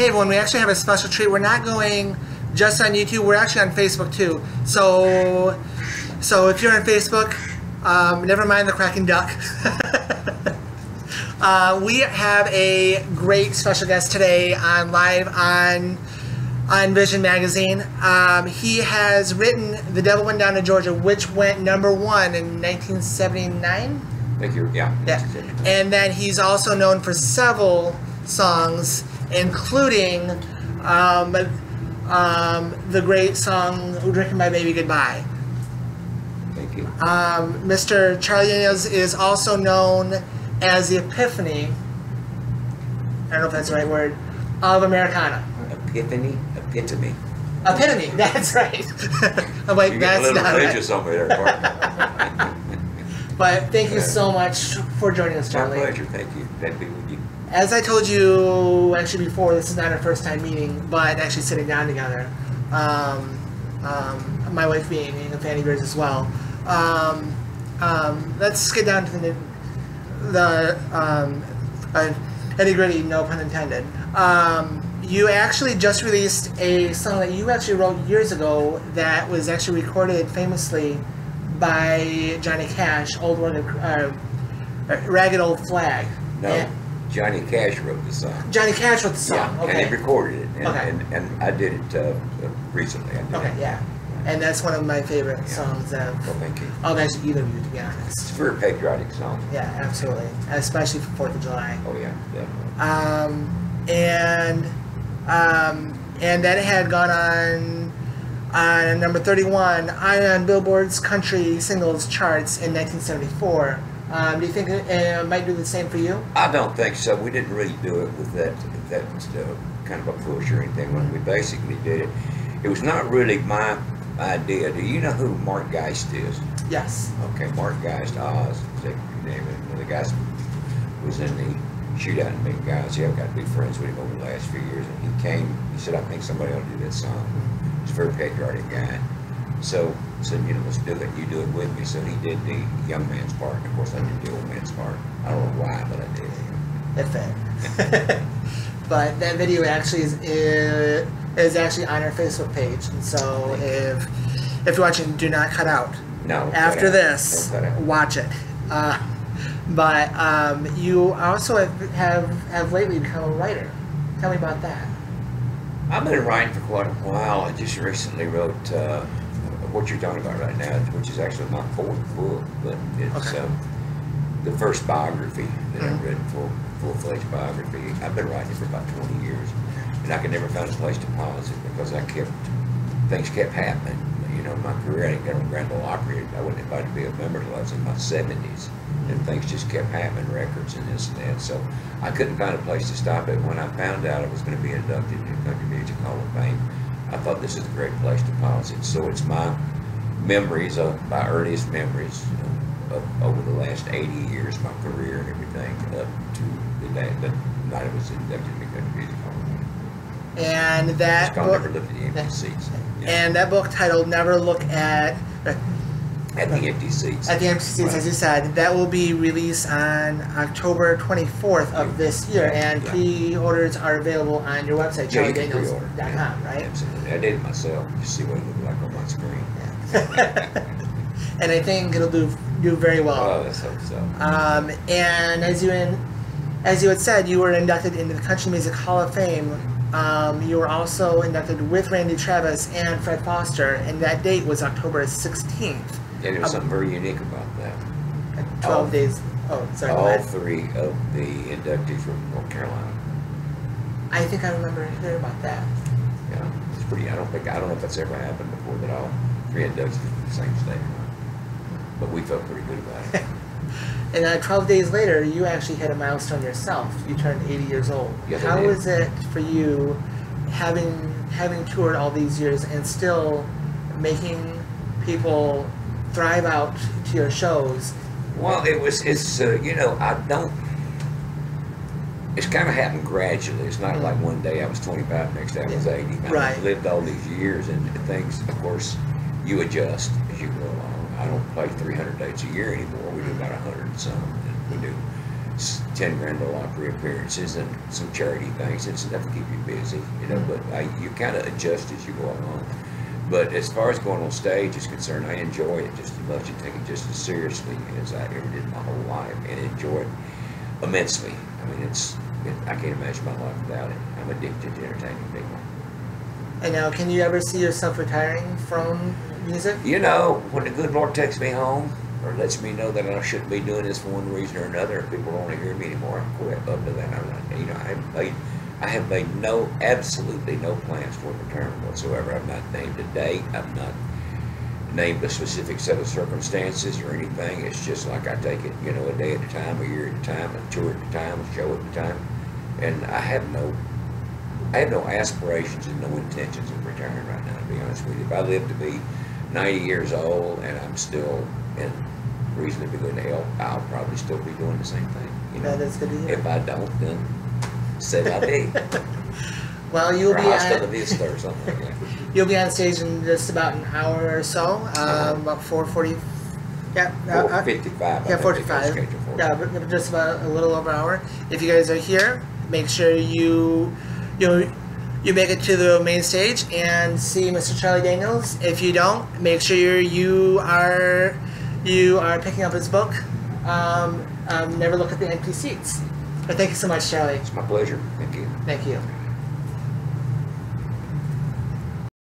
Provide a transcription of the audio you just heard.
Hey everyone, we actually have a special treat. We're not going just on YouTube, we're actually on Facebook too. So if you're on Facebook, never mind the quacking duck. We have a great special guest today on live on Vision Magazine. He has written The Devil Went Down to Georgia, which went #1 in 1979. Thank you. Yeah. And then he's also known for several songs, including the great song "Drinking My Baby Goodbye." Thank you. Mr. Charlie Daniels is also known as the Epiphany, I don't know if that's the right word, of Americana. Epitome. Epitome, that's right. I'm like, that's not religious right. over there, partner. But thank you so much for joining us, Charlie. My pleasure. Thank you. Glad to be with you. As I told you actually before, this is not our first time meeting, but actually sitting down together. My wife being a fan of yours as well. Let's get down to the nitty-gritty, no pun intended. You actually just released a song that you actually wrote years ago that was actually recorded famously by Johnny Cash, Ragged Old Flag. No, Johnny Cash wrote the song. Johnny Cash wrote the song. Yeah, okay. and he recorded it, and, Okay. and I did it recently. I did Okay, it. yeah. And that's one of my favorite songs of Well, thank you. actually either of you, to be It's honest. a very patriotic song. Yeah, absolutely. Especially for 4th of July. Oh yeah, definitely. And that had gone on number 31 on Billboard's country singles charts in 1974. Do you think it might do the same for you? I don't think so. We didn't really do it with that kind of a push or anything. When we basically did it, it was not really my idea. Do you know who Mark Geist is? Yes. Okay, Mark Geist, Oz, name. One of the guys was in the shootout in Benghazi. I've got to be friends with him over the last few years, and he came. He said, "I think somebody ought to do that song." He's a very patriotic guy. So I said, let's do it. You do it with me. So he did the young man's part. And of course, I did the old man's part. I don't know why, but I did. It fit. But that video actually is actually on our Facebook page. And so if you're watching, do not cut out. No. After this, watch it. But you also have lately become a writer. Tell me about that. I've been writing for quite a while. I just recently wrote what you're talking about right now, which is actually my 4th book, but it's the first biography that I've written, full-fledged biography. I've been writing it for about 20 years, and I could never find a place to pause it because things kept happening. My career, I didn't get on Grand Ole Opry. I wasn't invited to be a member until I was in my 70s, and things just kept happening, records and this and that. So I couldn't find a place to stop it. When I found out I was going to be inducted into the Country Music Hall of Fame, I thought this is a great place to pause it. So it's my memories, my earliest memories of over the last 80 years, my career and everything, up to the night I was inducted into the Country Music Hall of Fame. And that It's called Never Look at the Empty Seats. Yeah. And that book titled Never Look at the Empty Seats. At the Empty Seats, Right. as you said. That will be released on October 24th of this year, and pre-orders are available on your website, charliedaniels.com, right? Absolutely. I did it myself, just see what it looked like on my screen. And I think it'll do very well. Oh, let's hope so. And as you had said, you were inducted into the Country Music Hall of Fame. You were also inducted with Randy Travis and Fred Foster, and that date was October 16th. And there was something very unique about that. 12 days. Oh, sorry. All 3 of the inductees were from North Carolina. I think I remember hearing about that. Yeah, it's pretty. I don't know if that's ever happened before that all 3 inductees from the same state. But we felt pretty good about it. And 12 days later, you actually hit a milestone yourself. You turned 80 years old. Yes, How was it for you, having toured all these years and still making people thrive out to your shows? Well, it's kind of happened gradually. It's not like one day I was 25, next day I was 80. I've lived all these years, and things, of course, you adjust as you go along. I don't play 300 dates a year anymore. We do about 100 and some. We do 10 Grand Ole Opry appearances and some charity things. It's enough to keep you busy, you know, but you kind of adjust as you go along. But as far as going on stage is concerned, I enjoy it just as much and take it just as seriously as I ever did my whole life, and enjoy it immensely. I mean, I can't imagine my life without it. I'm addicted to entertaining people. And now, can you ever see yourself retiring from music? You know, when the good Lord takes me home or lets me know that I shouldn't be doing this for one reason or another, people don't want to hear me anymore, I quit. Up to that, I'm not, you know, I have made absolutely no plans for return whatsoever. I've not named a date. I've not named a specific set of circumstances or anything. It's just like I take it, you know, a day at a time, a year at a time, a tour at a time, a show at a time. And I have no aspirations and no intentions of retiring right now, to be honest with you. If I live to be 90 years old and I'm still in reasonably good health, I'll probably still be doing the same thing. You know, That is good to hear. if I don't, then say la vie. Well, you'll Or be hasta at, la vista or something like that. you'll be on stage in just about an hour or so, about 4:40. Yeah, 4:55. yeah, I think they got 45. scheduled for. Yeah, but just about a little over an hour. If you guys are here, make sure you make it to the main stage and see Mr. Charlie Daniels. If you don't, make sure you are picking up his book. Never look at the empty seats. But thank you so much, Charlie. It's my pleasure. Thank you. Thank you.